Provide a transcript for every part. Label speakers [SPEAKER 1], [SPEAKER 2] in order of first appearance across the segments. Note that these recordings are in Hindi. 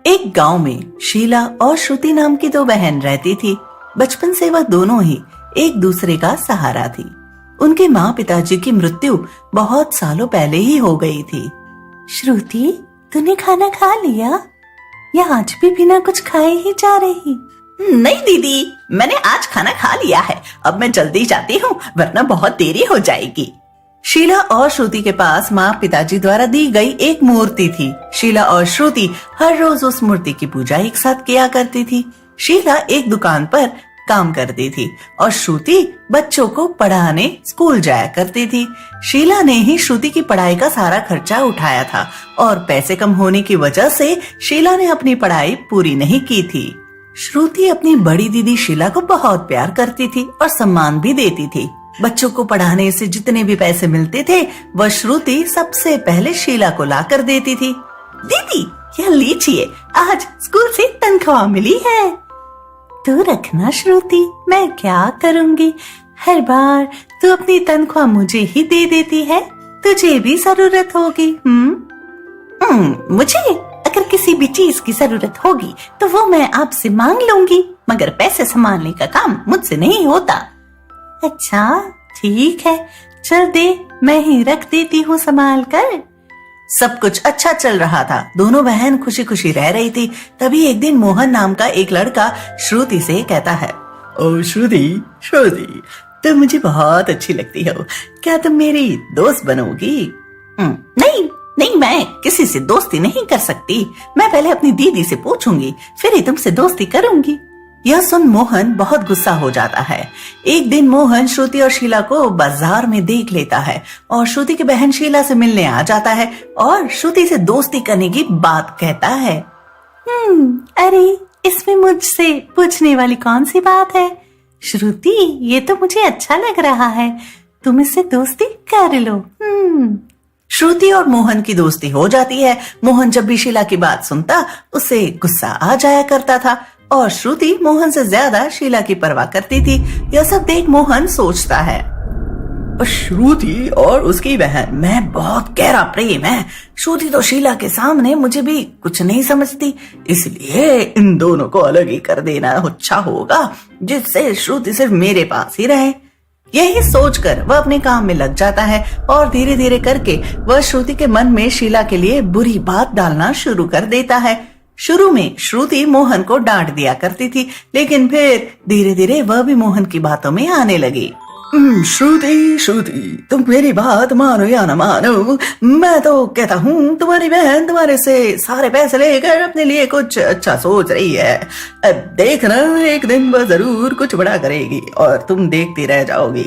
[SPEAKER 1] एक गांव में शीला और श्रुति नाम की दो बहन रहती थी। बचपन से वह दोनों ही एक दूसरे का सहारा थी। उनके माँ पिताजी की मृत्यु बहुत सालों पहले ही हो गई थी। श्रुति, तूने खाना खा लिया या आज भी बिना कुछ खाए ही जा रही?
[SPEAKER 2] नहीं दीदी, मैंने आज खाना खा लिया है। अब मैं जल्दी जाती हूँ वरना बहुत देरी हो जाएगी।
[SPEAKER 1] शीला और श्रुति के पास माँ पिताजी द्वारा दी गई एक मूर्ति थी। शीला और श्रुति हर रोज उस मूर्ति की पूजा एक साथ किया करती थी। शीला एक दुकान पर काम करती थी और श्रुति बच्चों को पढ़ाने स्कूल जाया करती थी। शीला ने ही श्रुति की पढ़ाई का सारा खर्चा उठाया था और पैसे कम होने की वजह से शीला ने अपनी पढ़ाई पूरी नहीं की थी। श्रुति अपनी बड़ी दीदी शीला को बहुत प्यार करती थी और सम्मान भी देती थी। बच्चों को पढ़ाने से जितने भी पैसे मिलते थे वह श्रुति सबसे पहले शीला को ला कर देती थी।
[SPEAKER 2] दीदी, यह लीजिए, आज स्कूल से तनख्वाह मिली है।
[SPEAKER 3] तू रखना श्रुति, मैं क्या करूँगी? हर बार तू अपनी तनख्वाह मुझे ही दे देती है। तुझे भी जरूरत होगी।
[SPEAKER 2] मुझे अगर किसी भी चीज की जरूरत होगी तो वो मैं आपसे मांग लूंगी, मगर पैसे संभालने का काम मुझसे नहीं होता।
[SPEAKER 3] अच्छा ठीक है, चल दे, मैं ही रख देती हूँ संभाल कर।
[SPEAKER 1] सब कुछ अच्छा चल रहा था। दोनों बहन खुशी खुशी रह रही थी। तभी एक दिन मोहन नाम का एक लड़का श्रुति से कहता है,
[SPEAKER 2] ओ श्रुति, श्रुति, तुम मुझे बहुत अच्छी लगती हो। क्या तुम मेरी दोस्त बनोगी? नहीं नहीं, मैं किसी से दोस्ती नहीं कर सकती। मैं पहले अपनी दीदी से पूछूंगी, फिर ही तुमसे दोस्ती करूंगी।
[SPEAKER 1] यह सुन मोहन बहुत गुस्सा हो जाता है। एक दिन मोहन श्रुति और शीला को बाजार में देख लेता है और श्रुति की बहन शीला से मिलने आ जाता है और श्रुति से दोस्ती करने की बात कहता है।
[SPEAKER 3] अरे इसमें मुझसे पूछने वाली कौन सी बात है? श्रुति, ये तो मुझे अच्छा लग रहा है, तुम इससे दोस्ती कर लो।
[SPEAKER 1] श्रुति और मोहन की दोस्ती हो जाती है। मोहन जब भी शीला की बात सुनता उसे गुस्सा आ जाया करता था और श्रुति मोहन से ज्यादा शीला की परवाह करती थी। यह सब देख मोहन सोचता है,
[SPEAKER 2] श्रुति और उसकी बहन में बहुत गहरा प्रेम है।
[SPEAKER 1] श्रुति तो शीला के सामने मुझे भी कुछ नहीं समझती,
[SPEAKER 2] इसलिए इन दोनों को अलग ही कर देना अच्छा होगा,
[SPEAKER 1] जिससे श्रुति सिर्फ मेरे पास ही रहे। यही सोचकर वह अपने काम में लग जाता है और धीरे धीरे करके वह श्रुति के मन में शीला के लिए बुरी बात डालना शुरू कर देता है। शुरू में श्रुति मोहन को डांट दिया करती थी, लेकिन फिर धीरे धीरे वह भी मोहन की बातों में आने लगी।
[SPEAKER 2] श्रुति, श्रुति, तुम मेरी बात मानो या न मानो, मैं तो कहता हूँ तुम्हारी बहन तुम्हारे से सारे पैसे लेकर अपने लिए कुछ अच्छा सोच रही है। अब देखना, एक दिन वह जरूर कुछ बड़ा करेगी और तुम देखती रह जाओगी।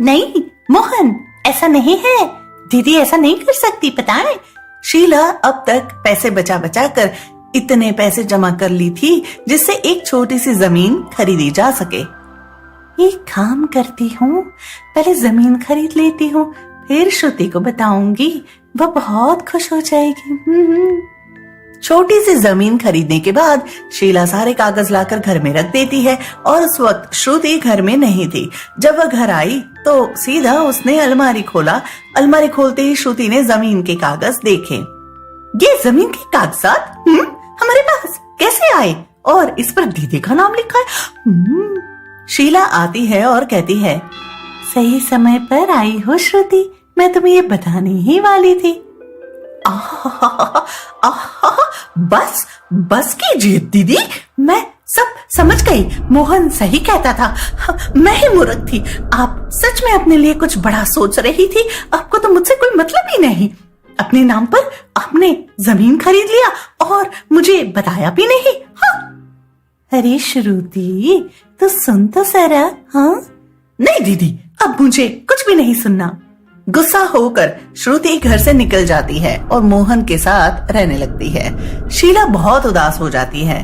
[SPEAKER 3] नहीं मोहन, ऐसा नहीं है। दीदी ऐसा नहीं कर सकती, पता है।
[SPEAKER 1] शीला अब तक पैसे बचा बचा कर इतने पैसे जमा कर ली थी जिससे एक छोटी सी जमीन खरीदी जा सके।
[SPEAKER 3] एक काम करती हूँ, पहले जमीन खरीद लेती हूँ, फिर श्रुति को बताऊंगी, वह बहुत खुश हो जाएगी।
[SPEAKER 1] छोटी सी जमीन खरीदने के बाद शीला सारे कागज लाकर घर में रख देती है और उस वक्त श्रुति घर में नहीं थी। जब वह घर आई तो सीधा उसने अलमारी खोला। अलमारी खोलते ही श्रुति ने जमीन के कागज देखे।
[SPEAKER 2] ये जमीन के कागजात हमारे पास कैसे आए? और इस पर दीदी का नाम लिखा है।
[SPEAKER 1] शीला आती है और कहती है,
[SPEAKER 3] सही समय पर आई हो श्रुति, मैं तुम्हें ये बताने ही वाली थी।
[SPEAKER 2] बस कीजिए दीदी, मैं सब समझ गई। मोहन सही कहता था, मैं ही मूर्ख थी। आप सच में अपने लिए कुछ बड़ा सोच रही थी। आपको तो मुझसे कोई मतलब ही नहीं। अपने नाम पर आपने जमीन खरीद लिया और मुझे बताया भी नहीं।
[SPEAKER 3] अरे श्रुति, तो सुन तो जरा। हाँ
[SPEAKER 2] नहीं दीदी, अब मुझे कुछ भी नहीं सुनना।
[SPEAKER 1] गुस्सा होकर श्रुति घर से निकल जाती है और मोहन के साथ रहने लगती है। शीला बहुत उदास हो जाती है।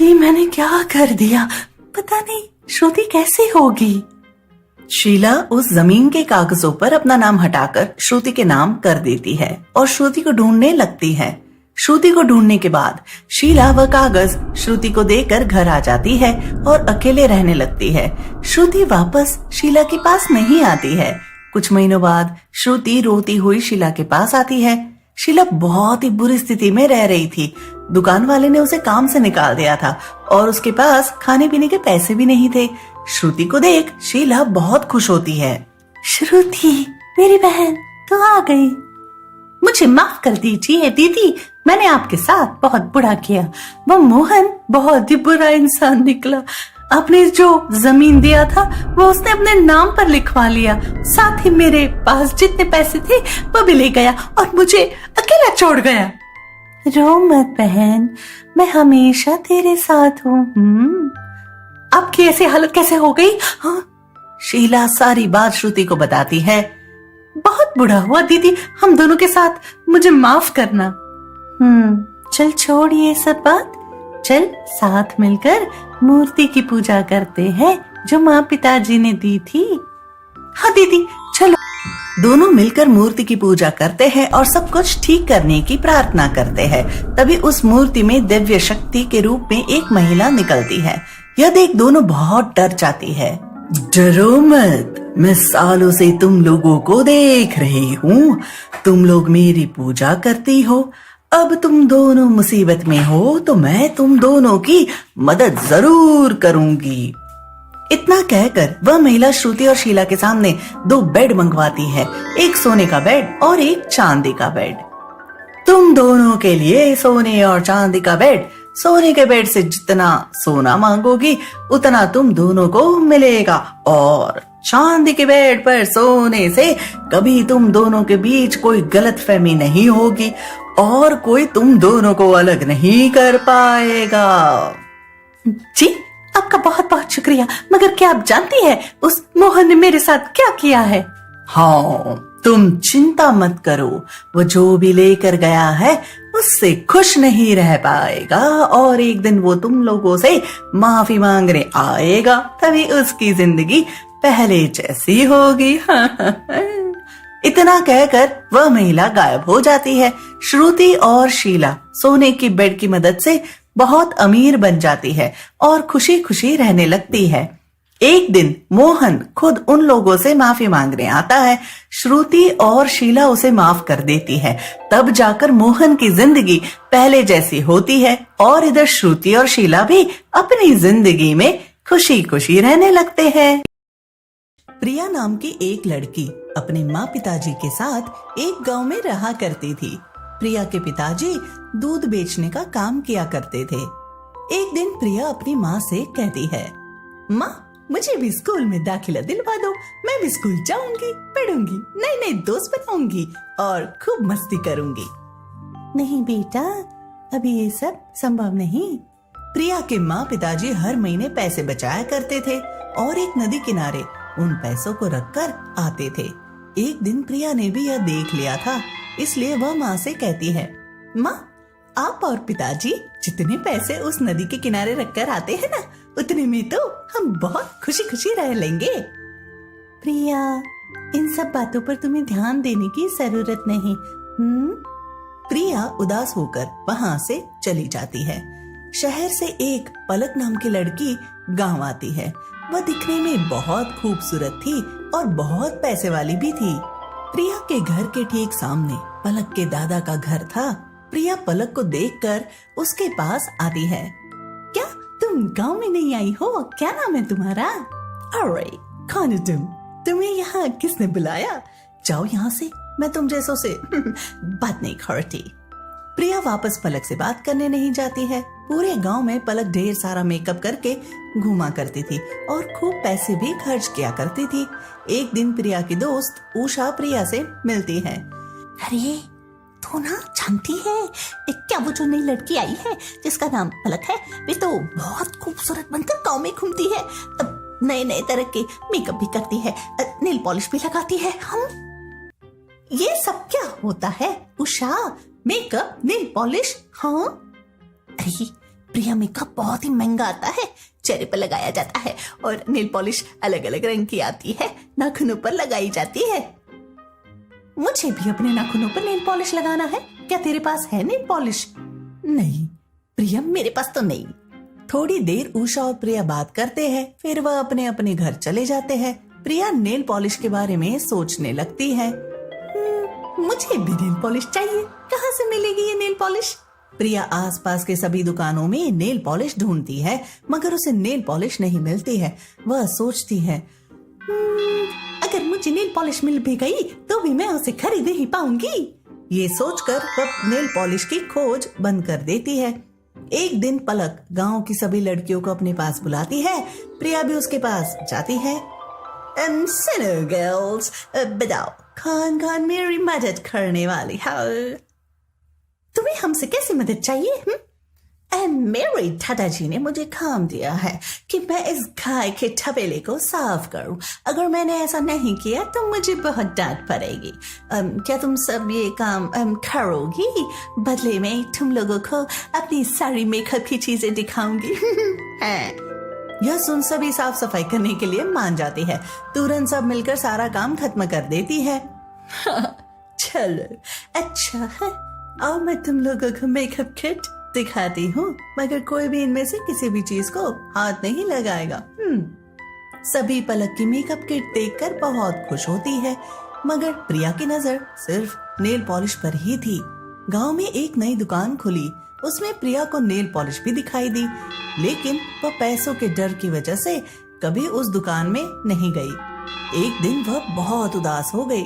[SPEAKER 3] ये मैंने क्या कर दिया, पता नहीं श्रुति कैसी होगी।
[SPEAKER 1] शीला उस जमीन के कागजों पर अपना नाम हटाकर श्रुति के नाम कर देती है और श्रुति को ढूंढने लगती है। श्रुति को ढूंढने के बाद शीला वह कागज श्रुति को देकर घर आ जाती है और अकेले रहने लगती है। श्रुति वापस शीला के पास नहीं आती है। कुछ महीनों बाद श्रुति रोती हुई शीला के पास आती है। शीला बहुत ही बुरी स्थिति में रह रही थी। दुकान वाले ने उसे काम से निकाल दिया था और उसके पास खाने पीने के पैसे भी नहीं थे। श्रुति को देख शीला बहुत खुश होती है।
[SPEAKER 3] श्रुति मेरी बहन तो आ गई। मुझे माफ कर दीजिए दीदी, मैंने आपके साथ बहुत बुरा किया। वो मोहन बहुत ही बुरा इंसान निकला। आपने जो जमीन दिया था वो उसने अपने नाम पर लिखवा लिया, साथ ही मेरे पास जितने पैसे थे वो भी ले गया और मुझे अकेला छोड़ गया। रो मत बहन, मैं हमेशा तेरे साथ हूँ। आपकी ऐसी हालत कैसे हो गई? हाँ,
[SPEAKER 1] शीला सारी बात श्रुति को बताती है।
[SPEAKER 3] बहुत बुरा हुआ दीदी हम दोनों के साथ, मुझे माफ करना। चल छोड़ ये सब बात, चल साथ मिलकर मूर्ति की पूजा करते हैं जो माँ पिताजी ने दी थी। हाँ दीदी चलो।
[SPEAKER 1] दोनों मिलकर मूर्ति की पूजा करते हैं और सब कुछ ठीक करने की प्रार्थना करते हैं। तभी उस मूर्ति में दिव्य शक्ति के रूप में एक महिला निकलती है। यह देख दोनों बहुत डर जाती है। डरो मत, मैं सालों से तुम लोगों को देख रही हूँ। तुम लोग मेरी पूजा करती हो। अब तुम दोनों मुसीबत में हो तो मैं तुम दोनों की मदद जरूर करूंगी। इतना कहकर वह महिला श्रुति और शीला के सामने 2 बेड मंगवाती है, एक सोने का बेड और एक चांदी का बेड। तुम दोनों के लिए सोने और चांदी का बेड। सोने के बेड से जितना सोना मांगोगी उतना तुम दोनों को मिलेगा, और चांदी के बेड पर सोने से कभी तुम दोनों के बीच कोई गलतफहमी नहीं होगी और कोई तुम दोनों को अलग नहीं कर पाएगा।
[SPEAKER 3] जी आपका बहुत बहुत शुक्रिया, मगर क्या आप जानती है उस मोहन ने मेरे साथ क्या किया है?
[SPEAKER 1] हाँ, तुम चिंता मत करो, वो जो भी लेकर गया है उससे खुश नहीं रह पाएगा और एक दिन वो तुम लोगों से माफी मांगने आएगा, तभी उसकी जिंदगी पहले जैसी होगी। इतना कहकर वह महिला गायब हो जाती है। श्रुति और शीला सोने की बेड की मदद से बहुत अमीर बन जाती है और खुशी खुशी रहने लगती है। एक दिन मोहन खुद उन लोगों से माफी मांगने आता है। श्रुति और शीला उसे माफ कर देती है। तब जाकर मोहन की जिंदगी पहले जैसी होती है और इधर श्रुति और शीला भी अपनी जिंदगी में खुशी खुशी रहने लगते हैं। प्रिया नाम की एक लड़की अपने माँ पिताजी के साथ एक गांव में रहा करती थी। प्रिया के पिताजी दूध बेचने का काम किया करते थे। एक दिन प्रिया अपनी माँ से कहती है, माँ मुझे भी स्कूल में दाखिला दिलवा दो, मैं भी स्कूल जाऊंगी, पढ़ूंगी, नए नए दोस्त बनाऊंगी और खूब मस्ती करूंगी।
[SPEAKER 3] नहीं बेटा, अभी ये सब संभव नहीं।
[SPEAKER 1] प्रिया के माँ पिताजी हर महीने पैसे बचाया करते थे और एक नदी किनारे उन पैसों को रखकर आते थे। एक दिन प्रिया ने भी यह देख लिया था, इसलिए वह माँ से कहती है, माँ आप और पिताजी जितने पैसे उस नदी के किनारे रखकर आते हैं ना, उतने में तो हम बहुत खुशी खुशी रह लेंगे।
[SPEAKER 3] प्रिया इन सब बातों पर तुम्हें ध्यान देने की जरूरत नहीं।
[SPEAKER 1] प्रिया उदास होकर वहाँ से चली जाती है। शहर से एक पलक नाम की लड़की गांव आती है। वह दिखने में बहुत खूबसूरत थी और बहुत पैसे वाली भी थी। प्रिया के घर के ठीक सामने पलक के दादा का घर था। प्रिया पलक को देखकर उसके पास आती है।
[SPEAKER 3] क्या तुम गांव में नहीं आई हो? क्या नाम है तुम्हारा?
[SPEAKER 1] अरे कौन हो तुम? तुम्हें यहाँ किसने बुलाया? जाओ यहाँ से, मैं तुम जैसों से बात नहीं करती। प्रिया वापस पलक से बात करने नहीं जाती है। पूरे गांव में पलक ढेर सारा मेकअप करके घूमा करती थी और खूब पैसे भी खर्च किया करती थी। एक दिन प्रिया की दोस्त उषा प्रिया से मिलती है।
[SPEAKER 3] अरे तो ना जानती है क्या वो जो नई लड़की आई है जिसका नाम पलक है, वे तो बहुत खूबसूरत बनकर गांव में घूमती है, नए नए तरह के मेकअप भी करती है, नेल पॉलिश भी लगाती है। हम ये सब क्या होता है उषा? Makeup, nail polish? हाँ अरे प्रिया, मेकअप बहुत ही महंगा आता है, चेहरे पर लगाया जाता है और नेल पॉलिश अलग अलग रंग की आती है, नाखूनों पर लगाई जाती है। मुझे भी अपने नाखूनों पर नेल पॉलिश लगाना है। क्या तेरे पास है नेल पॉलिश?
[SPEAKER 1] नहीं प्रिया, मेरे पास तो नहीं। थोड़ी देर उषा और प्रिया बात करते हैं, फिर वह अपने अपने घर चले जाते हैं। प्रिया नेल पॉलिश के बारे में सोचने लगती है।
[SPEAKER 2] मुझे भी नेल पॉलिश चाहिए। कहाँ से मिलेगी ये नेल पॉलिश?
[SPEAKER 1] प्रिया आसपास के सभी दुकानों में नेल पॉलिश ढूंढती है, मगर उसे नेल पॉलिश नहीं मिलती है। वह सोचती है,
[SPEAKER 2] अगर मुझे नेल पॉलिश मिल भी गई तो भी मैं उसे खरीद ही पाऊंगी।
[SPEAKER 1] ये सोचकर वह नेल पॉलिश की खोज बंद कर देती है। एक दिन पलक गांव की सभी लड़कियों को अपने पास बुलाती है। प्रिया भी उसके पास जाती है।
[SPEAKER 2] सुनो गर्ल्स, बताओ कौन कौन मेरी मदद करने वाली है? तुम्हें हमसे कैसी मदद चाहिए?
[SPEAKER 1] मेरे दादाजी ने मुझे काम दिया है कि मैं इस गाय के तबेले को साफ करूं। अगर मैंने ऐसा नहीं किया तो मुझे बहुत डांट पड़ेगी। क्या तुम सब ये काम करोगी? बदले में तुम लोगों को अपनी सारी मेकअप की चीजें दिखाऊंगी। यह सुन सभी साफ सफाई करने के लिए मान जाती है। तुरंत सब मिलकर सारा काम खत्म कर देती है।
[SPEAKER 2] चलो अच्छा है, आओ मैं तुम लोगों को मेकअप किट
[SPEAKER 1] दिखाती हूँ, मगर कोई भी इनमें से किसी भी चीज को हाथ नहीं लगाएगा। सभी पलक की मेकअप किट देखकर बहुत खुश होती है, मगर प्रिया की नजर सिर्फ नेल पॉलिश पर ही थी। गांव में एक नई दुकान खुली, उसमें प्रिया को नेल पॉलिश भी दिखाई दी, लेकिन वह पैसों के डर की वजह से कभी उस दुकान में नहीं गई। एक दिन वह बहुत उदास हो गई।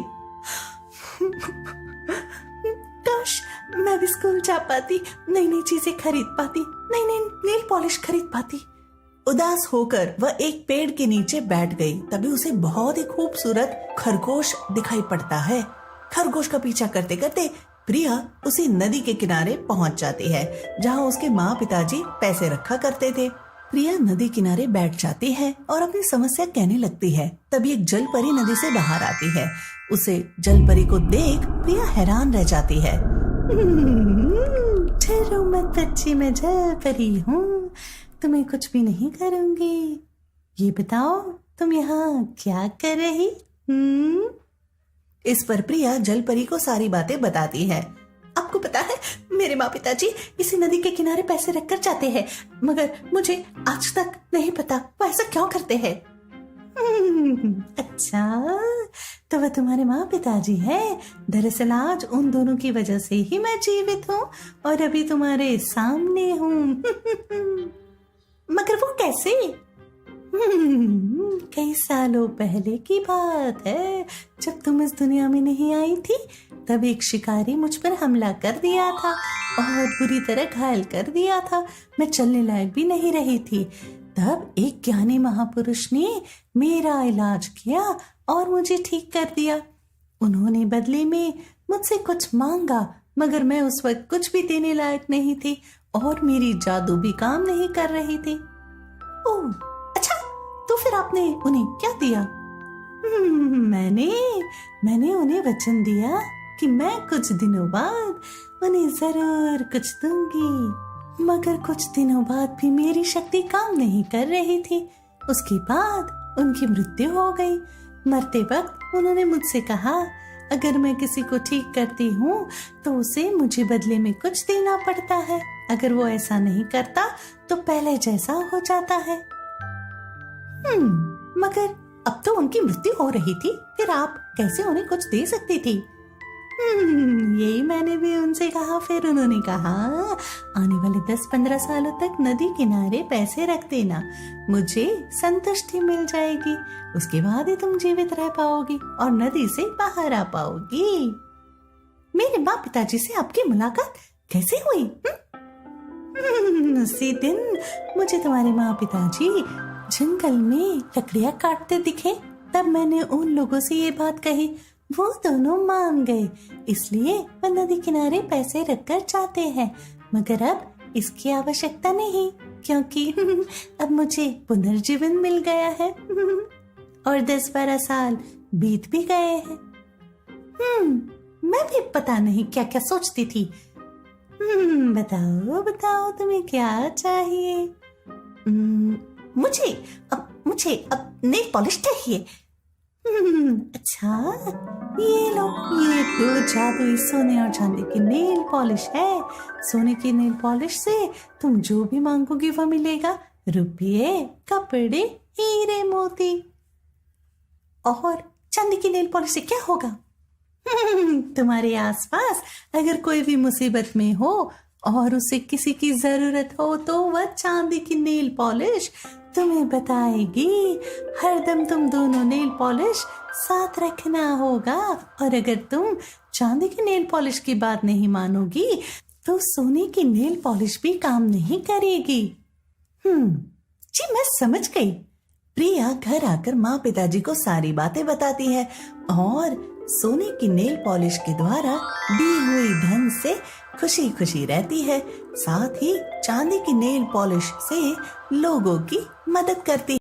[SPEAKER 2] काश मैं भी स्कूल जा पाती, नई नई चीजें खरीद पाती, नई नई नेल पॉलिश खरीद पाती।
[SPEAKER 1] उदास होकर वह एक पेड़ के नीचे बैठ गई। तभी उसे बहुत ही खूबसूरत खरगोश दिखाई पड़ता है। खरगोश का पीछा करते करते प्रिया उसी नदी के किनारे पहुंच जाती है, जहां उसके माँ पिताजी पैसे रखा करते थे। प्रिया नदी किनारे बैठ जाती है और अपनी समस्या कहने लगती है। तभी एक जल परी नदी से बाहर आती है। उसे जल परी को देख प्रिया हैरान रह जाती है।
[SPEAKER 2] ठहरो मत बच्ची, मैं जल परी हूँ, तुम्हें कुछ भी नहीं करूंगी। ये बताओ तुम यहाँ क्या कर रही?
[SPEAKER 1] इस पर प्रिया जल परी को सारी बातें बताती है।
[SPEAKER 2] आपको पता है मेरे माँ पिताजी इसी नदी के किनारे पैसे रखकर जाते हैं, मगर मुझे आज तक नहीं पता वो ऐसा क्यों करते हैं। अच्छा, तो वह तुम्हारे माँ पिताजी है। दरअसल आज उन दोनों की वजह से ही मैं जीवित हूँ और अभी तुम्हारे सामने हूँ। मगर वो कैसे? कई सालों पहले की बात है, जब तुम इस दुनिया में नहीं आई थी, तब एक शिकारी मुझ पर हमला कर दिया था और बुरी तरह घायल कर दिया था। मैं चलने लायक भी नहीं रही थी। तब एक ज्ञानी महापुरुष ने मेरा इलाज किया और मुझे ठीक कर दिया। उन्होंने बदले में मुझसे कुछ मांगा, मगर मैं उस वक्त कुछ भी देने लायक नहीं थी और मेरी जादू भी काम नहीं कर रही थी। ओह अच्छा, तो फिर आपने उन्हें क्या दिया? मैंने उन्हें वचन दिया कि मैं कुछ दिनों बाद उन्हें जरूर कुछ दूंगी। मगर कुछ दिनों बाद भी मेरी शक्ति काम नहीं कर रही थी। उसके बाद उनकी मृत्यु हो गई। मरते वक्त उन्होंने मुझसे कहा, अगर मैं किसी को ठीक करती हूँ तो उसे मुझे बदले में कुछ देना पड़ता है। अगर वो ऐसा नहीं करता तो पहले जैसा हो जाता है। मगर अब तो उनकी मृत्यु हो रही थी, फिर आप कैसे उन्हें कुछ दे सकती थी? यही मैंने भी उनसे कहा। फिर उन्होंने कहा, आने वाले 10-15 सालों तक नदी किनारे पैसे रख देना, मुझे संतुष्टि मिल जाएगी। उसके बाद ही तुम जीवित रह पाओगी और नदी से बाहर आ पाओगी। मेरे माँ पिताजी से आपकी मुलाकात कैसे हुई? उसी दिन मुझे तुम्हारे माँ पिताजी जंगल में लकड़ियां काटते दिखे। तब मैंने उन लोगों से ये बात कही, वो दोनों मान गए। इसलिए वो नदी किनारे पैसे रखकर जाते हैं। मगर अब इसकी आवश्यकता नहीं, क्योंकि अब मुझे पुनर्जीवन मिल गया है और 10-12 साल बीत भी गए हैं। मैं भी पता नहीं क्या क्या सोचती थी। बताओ बताओ तुम्हें क्या चाहिए? मुझे अब नेल पॉलिश चाहिए। अच्छा, ये लो, ये तो जादुई सोने और चांदी की नेल पॉलिश है। सोने की नेल पॉलिश से तुम जो भी मांगोगी वो मिलेगा, रुपये, कपड़े, हीरे मोती। और चांदी की नेल पॉलिश से क्या होगा? तुम्हारे आसपास अगर कोई भी मुसीबत में हो और उसे किसी की जरूरत हो तो वह चांदी की नेल पॉलिश तुम्हें बताएगी। हरदम तुम दोनों नेल पॉलिश साथ रखना होगा, और अगर तुम चांदी की नेल पॉलिश की बात नहीं मानोगी तो सोने की नेल पॉलिश भी काम नहीं करेगी। जी मैं समझ गई। प्रिया घर आकर माँ पिताजी को सारी बातें बताती है और सोने की नेल पॉलिश के द्वारा दी हुई धन से खुशी खुशी रहती है, साथ ही चांदी की नेल पॉलिश से लोगों की मदद करती है।